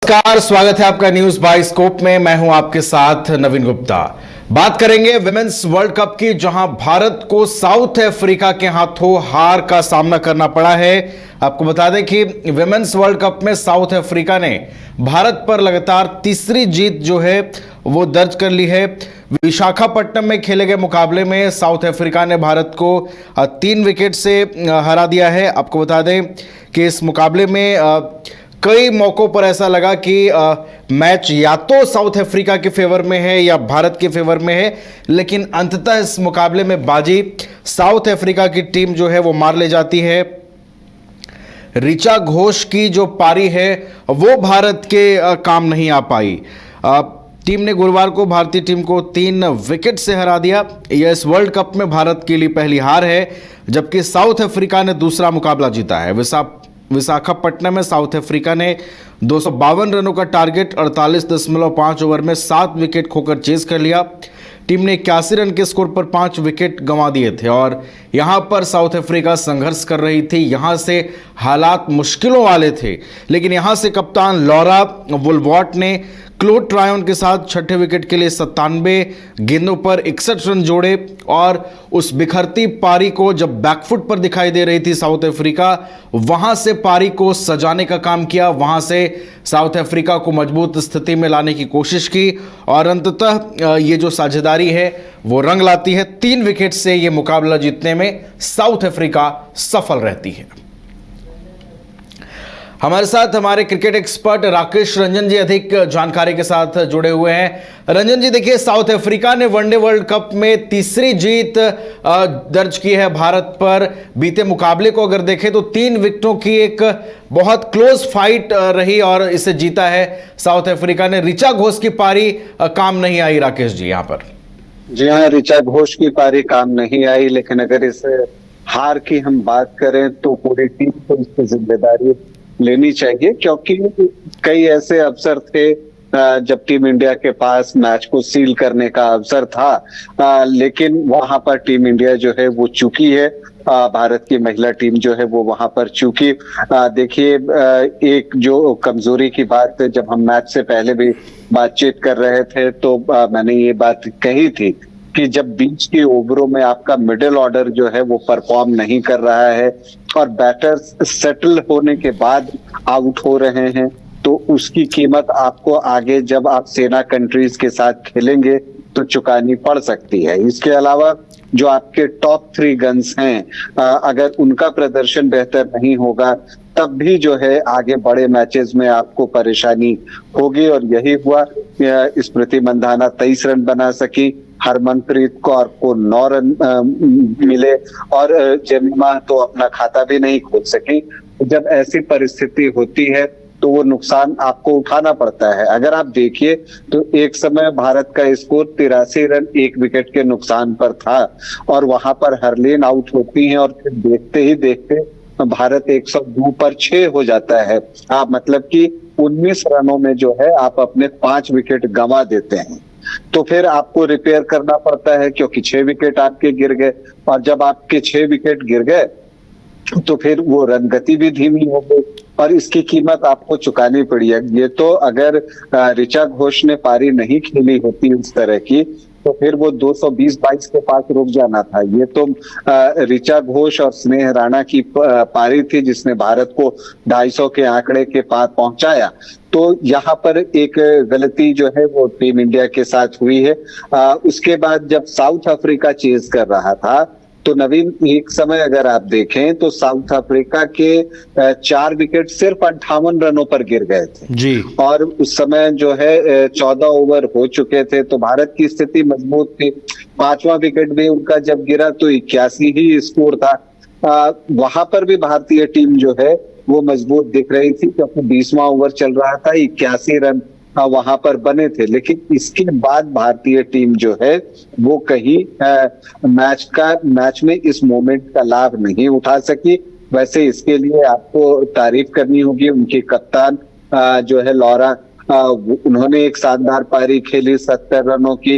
नमस्कार, स्वागत है आपका न्यूज बाय स्कोप में। मैं हूं आपके साथ नवीन गुप्ता। बात करेंगे विमेंस वर्ल्ड कप की, जहां भारत को साउथ अफ्रीका के हाथों हार का सामना करना पड़ा है। आपको बता दें कि विमेंस वर्ल्ड कप में साउथ अफ्रीका ने भारत पर लगातार तीसरी जीत जो है वो दर्ज कर ली है। विशाखापट्टनम में खेले गए मुकाबले में साउथ अफ्रीका ने भारत को 3 विकेट से हरा दिया है। आपको बता दें कि इस मुकाबले में कई मौकों पर ऐसा लगा कि मैच या तो साउथ अफ्रीका के फेवर में है या भारत के फेवर में है, लेकिन अंततः इस मुकाबले में बाजी साउथ अफ्रीका की टीम जो है वो मार ले जाती है। ऋचा घोष की जो पारी है वो भारत के काम नहीं आ पाई। टीम ने गुरुवार को भारतीय टीम को 3 विकेट से हरा दिया। यह इस वर्ल्ड कप में भारत के लिए पहली हार है, जबकि साउथ अफ्रीका ने दूसरा मुकाबला जीता है। विशाखापट्टनम में साउथ अफ्रीका ने 252 रनों का टारगेट 48.5 ओवर में 7 विकेट खोकर चेज कर लिया। टीम ने 81 रन के स्कोर पर 5 विकेट गंवा दिए थे और यहां पर साउथ अफ्रीका संघर्ष कर रही थी। यहां से हालात मुश्किलों वाले थे, लेकिन यहां से कप्तान लॉरा वुलवॉट ने क्लोड ट्रायन के साथ छठे विकेट के लिए 97 गेंदों पर 61 रन जोड़े और उस बिखरती पारी को जब बैकफुट पर दिखाई दे रही थी साउथ अफ्रीका, वहां से पारी को सजाने का काम किया। वहां से साउथ अफ्रीका को मजबूत स्थिति में लाने की कोशिश की और अंततः ये जो साझेदारी है वो रंग लाती है। 3 विकेट से ये मुकाबला जीतने में साउथ अफ्रीका सफल रहती है। हमारे साथ हमारे क्रिकेट एक्सपर्ट राकेश रंजन जी अधिक जानकारी के साथ जुड़े हुए हैं। रंजन जी, देखिए, साउथ अफ्रीका ने वनडे वर्ल्ड कप में तीसरी जीत दर्ज की है भारत पर। बीते मुकाबले को अगर देखें तो 3 विकेटों की एक बहुत क्लोज फाइट रही और इसे जीता है साउथ अफ्रीका ने। ऋचा घोष की पारी काम नहीं आई राकेश जी यहाँ पर। जी हाँ, ऋचा घोष की पारी काम नहीं आई, लेकिन अगर इस हार की हम बात करें तो पूरी टीम को इसकी जिम्मेदारी लेनी चाहिए, क्योंकि कई ऐसे अवसर थे जब टीम इंडिया के पास मैच को सील करने का अवसर था, लेकिन वहां पर टीम इंडिया जो है वो चूकी है। भारत की महिला टीम जो है वो वहां पर चूकी। देखिए, एक जो कमजोरी की बात, जब हम मैच से पहले भी बातचीत कर रहे थे तो मैंने ये बात कही थी कि जब बीच के ओवरों में आपका मिडिल ऑर्डर जो है वो परफॉर्म नहीं कर रहा है और बैटर्स सेटल होने के बाद आउट हो रहे हैं, तो उसकी कीमत आपको आगे जब आप सेना कंट्रीज के साथ खेलेंगे तो चुकानी पड़ सकती है। इसके अलावा जो आपके टॉप 3 गन्स हैं, अगर उनका प्रदर्शन बेहतर नहीं होगा तब भी जो है आगे बड़े मैचेस में आपको परेशानी होगी, और यही हुआ। स्मृति मंधाना 23 रन बना सकी, हरमनप्रीत कौर को 9 रन मिले और जेमिमा तो अपना खाता भी नहीं खोल सकी। जब ऐसी परिस्थिति होती है तो वो नुकसान आपको उठाना पड़ता है। अगर आप देखिए तो एक समय भारत का स्कोर 83 रन 1 विकेट के नुकसान पर था और वहां पर हरलीन आउट होती हैं और फिर देखते ही देखते भारत 102 पर 6 हो जाता है। आप मतलब कि 19 रनों में जो है आप अपने 5 विकेट गंवा देते हैं, तो फिर आपको रिपेयर करना पड़ता है, क्योंकि 6 विकेट आपके गिर गए। और जब आपके 6 विकेट गिर गए तो फिर वो रन गति भी धीमी हो गई और इसकी कीमत आपको चुकानी पड़ी है। ये तो अगर ऋचा घोष ने पारी नहीं खेली होती उस तरह की तो फिर वो 220-22 के पास रुक जाना था। ये तो ऋचा घोष और स्नेह राणा की पारी थी जिसने भारत को 250 के आंकड़े के पास पहुंचाया। तो यहाँ पर एक गलती जो है वो टीम इंडिया के साथ हुई है। उसके बाद जब साउथ अफ्रीका चेज कर रहा था तो नवीन, एक समय अगर आप देखें तो साउथ अफ्रीका के 4 विकेट सिर्फ 58 रनों पर गिर गए थे जी, और उस समय जो है 14 ओवर हो चुके थे, तो भारत की स्थिति मजबूत थी। 5वां विकेट भी उनका जब गिरा तो 81 ही स्कोर था। वहां पर भी भारतीय टीम जो है वो मजबूत दिख रही थी, क्योंकि 20वां ओवर चल रहा था, 81 रन वहां पर बने थे। लेकिन इसके बाद भारतीय टीम जो है वो कहीं मैच में इस मोमेंट का लाभ नहीं उठा सकी। वैसे इसके लिए आपको तारीफ करनी होगी उनके कप्तान जो है लॉरा, उन्होंने एक शानदार पारी खेली 70 रनों की।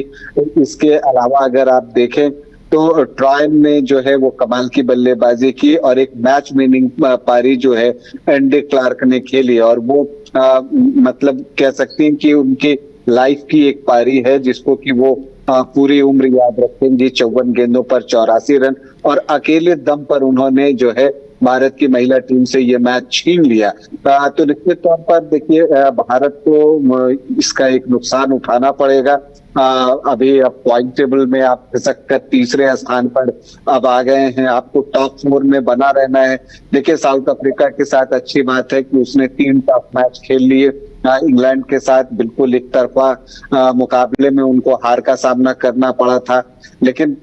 इसके अलावा अगर आप देखें तो ट्रायल में जो है वो कमाल की बल्लेबाजी की और एक मैच विनिंग पारी जो है एंडी क्लार्क ने खेली और वो मतलब कह सकते हैं कि उनकी लाइफ की एक पारी है जिसको कि वो पूरी उम्र याद रखेंगी। 54 गेंदों पर 84 रन और अकेले दम पर उन्होंने जो है भारत की महिला टीम से ये मैच छीन लिया। तो निश्चित तौर पर देखिए भारत को इसका एक नुकसान उठाना पड़ेगा। अभी अब पॉइंट टेबल में आप खिसक कर तीसरे स्थान पर अब आ गए हैं, आपको टॉप 4 में बना रहना है। देखिए साउथ अफ्रीका के साथ अच्छी बात है कि उसने 3 टफ मैच खेल लिए। इंग्लैंड के साथ बिल्कुल एक तरफा मुकाबले में उनको हार का सामना करना पड़ा था, लेकिन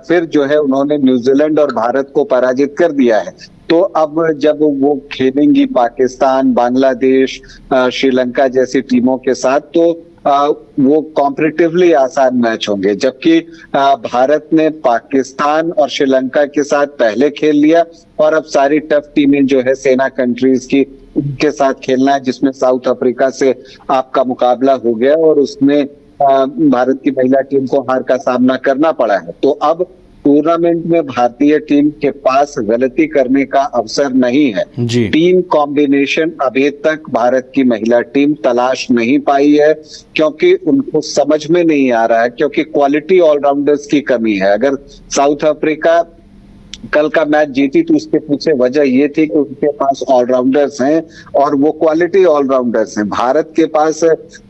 फिर जो है उन्होंने न्यूजीलैंड और भारत को पराजित कर दिया है। तो अब जब वो खेलेंगी पाकिस्तान, बांग्लादेश, श्रीलंका जैसी टीमों के साथ, तो वो कॉम्पिटिटिवली आसान मैच होंगे। जबकि भारत ने पाकिस्तान और श्रीलंका के साथ पहले खेल लिया और अब सारी टफ टीमें जो है सेना कंट्रीज की उनके साथ खेलना है, जिसमें साउथ अफ्रीका से आपका मुकाबला हो गया और उसमें भारत की महिला टीम को हार का सामना करना पड़ा है। तो अब टूर्नामेंट में भारतीय टीम के पास गलती करने का अवसर नहीं है। टीम कॉम्बिनेशन अभी तक भारत की महिला टीम तलाश नहीं पाई है क्योंकि उनको समझ में नहीं आ रहा है, क्योंकि क्वालिटी ऑलराउंडर्स की कमी है। अगर साउथ अफ्रीका कल का मैच जीती तो उसके पीछे वजह ये थी कि उनके पास ऑलराउंडर्स हैं और वो क्वालिटी ऑलराउंडर्स हैं। भारत के पास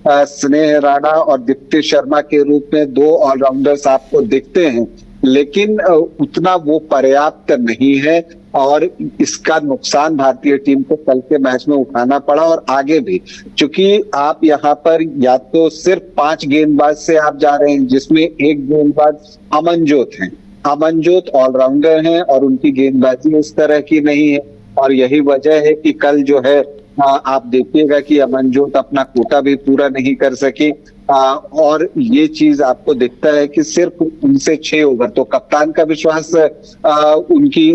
स्नेह राणा और दीप्ति शर्मा के रूप में 2 ऑलराउंडर्स आपको दिखते हैं, लेकिन उतना वो पर्याप्त नहीं है और इसका नुकसान भारतीय टीम को कल के मैच में उठाना पड़ा और आगे भी, क्योंकि आप यहाँ पर या तो सिर्फ 5 गेंदबाज से आप जा रहे हैं, जिसमें एक गेंदबाज अमनजोत हैं। अमनजोत ऑलराउंडर हैं और उनकी गेंदबाजी इस तरह की नहीं है और यही वजह है कि कल जो है आप देखिएगा कि अमनजोत अपना कोटा भी पूरा नहीं कर सकी। और ये चीज आपको दिखता है कि सिर्फ उनसे 6 ओवर, तो कप्तान का विश्वास उनकी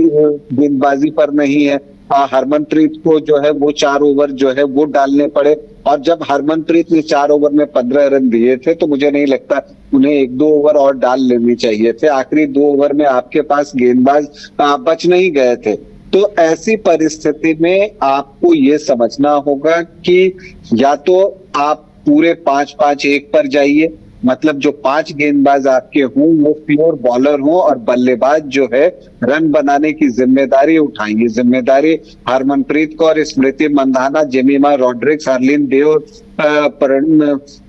गेंदबाजी पर नहीं है। हरमनप्रीत को जो है वो 4 ओवर जो है वो डालने पड़े और जब हरमनप्रीत ने 4 ओवर में 15 रन दिए थे तो मुझे नहीं लगता उन्हें 1-2 ओवर और डाल लेने चाहिए थे। आखिरी 2 ओवर में आपके पास गेंदबाज बच नहीं गए थे। तो ऐसी परिस्थिति में आपको ये समझना होगा कि या तो आप पूरे 5-5-1 पर जाइए, मतलब जो 5 गेंदबाज आपके हों वो प्योर बॉलर हों और बल्लेबाज जो है रन बनाने की जिम्मेदारी उठाएंगे। जिम्मेदारी हरमनप्रीत कौर, स्मृति मंधाना, जेमिमा रॉड्रिक्स, हरलीन देव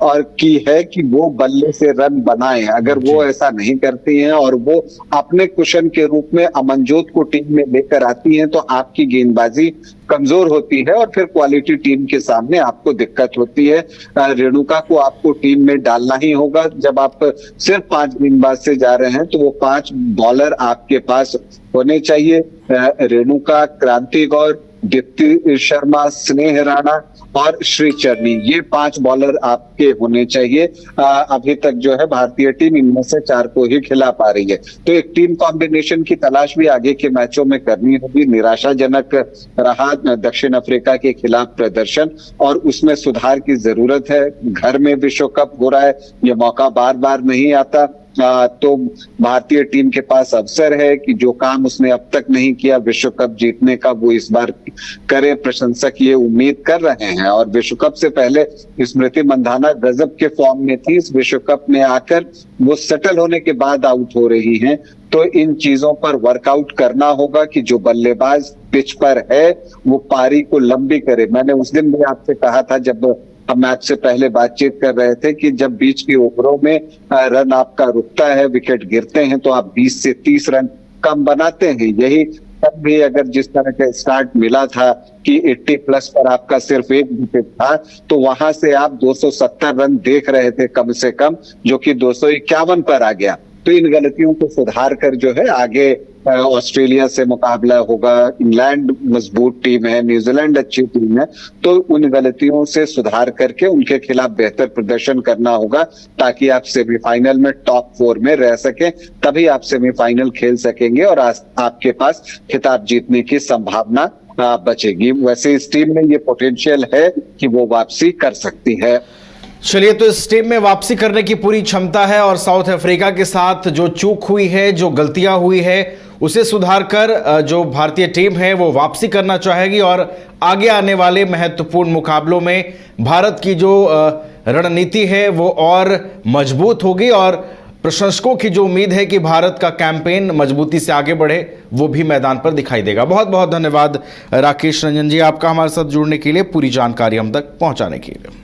और की है कि वो बल्ले से रन बनाएं। अगर वो ऐसा नहीं करती हैं और वो अपने कुशन के रूप में अमनजोत को टीम में लेकर आती हैं तो आपकी गेंदबाजी कमजोर होती है और फिर क्वालिटी टीम के सामने आपको दिक्कत होती है। रेणुका को आपको टीम में डालना ही होगा। जब आप सिर्फ 5 गेंदबाज से जा रहे हैं तो वो 5 बॉलर आपके पास होने चाहिए। रेणुका, क्रांति गौर, दीप्ति शर्मा, स्नेह राणा और श्रीचरणी, ये 5 बॉलर आपके होने चाहिए। अभी तक जो है भारतीय टीम इनमें से 4 को ही खिला पा रही है। तो एक टीम कॉम्बिनेशन की तलाश भी आगे के मैचों में करनी होगी। निराशाजनक रहा दक्षिण अफ्रीका के खिलाफ प्रदर्शन और उसमें सुधार की जरूरत है। घर में विश्व कप हो रहा है, ये मौका बार बार नहीं आता। तो भारतीय टीम के पास अवसर है कि जो काम उसने अब तक नहीं किया विश्व कप जीतने का, वो इस बार करे। प्रशंसक ये उम्मीद कर रहे हैं और विश्व कप से पहले स्मृति मंधाना गजब के फॉर्म में थी। इस विश्व कप में आकर वो सेटल होने के बाद आउट हो रही हैं। तो इन चीजों पर वर्कआउट करना होगा कि जो बल्लेबाज पिच पर है वो पारी को लंबी करे। मैंने उस दिन भी आपसे कहा था जब हम मैच से पहले बातचीत कर रहे थे कि जब बीच की ओवरों में रन आपका रुकता है, विकेट गिरते हैं, तो आप 20 से 30 रन कम बनाते हैं। यही तब भी अगर जिस तरह का स्टार्ट मिला था कि 80 प्लस पर आपका सिर्फ 1 विकेट था, तो वहां से आप 270 रन देख रहे थे कम से कम, जो कि 251 पर आ गया। तो इन गलतियों को सुधार कर जो है आगे ऑस्ट्रेलिया से मुकाबला होगा। इंग्लैंड मजबूत टीम है, न्यूजीलैंड अच्छी टीम है, तो उन गलतियों से सुधार करके उनके खिलाफ बेहतर प्रदर्शन करना होगा ताकि आप सेमीफाइनल में टॉप 4 में रह सकें। तभी आप सेमीफाइनल खेल सकेंगे और आपके पास खिताब जीतने की संभावना बचेगी। वैसे इस टीम में ये पोटेंशियल है कि वो वापसी कर सकती है। चलिए, तो इस टीम में वापसी करने की पूरी क्षमता है और साउथ अफ्रीका के साथ जो चूक हुई है, जो गलतियां हुई है, उसे सुधार कर जो भारतीय टीम है वो वापसी करना चाहेगी और आगे आने वाले महत्वपूर्ण मुकाबलों में भारत की जो रणनीति है वो और मजबूत होगी और प्रशंसकों की जो उम्मीद है कि भारत का कैंपेन मजबूती से आगे बढ़े वो भी मैदान पर दिखाई देगा। बहुत बहुत धन्यवाद राकेश रंजन जी आपका हमारे साथ जुड़ने के लिए, पूरी जानकारी हम तक पहुंचाने के लिए।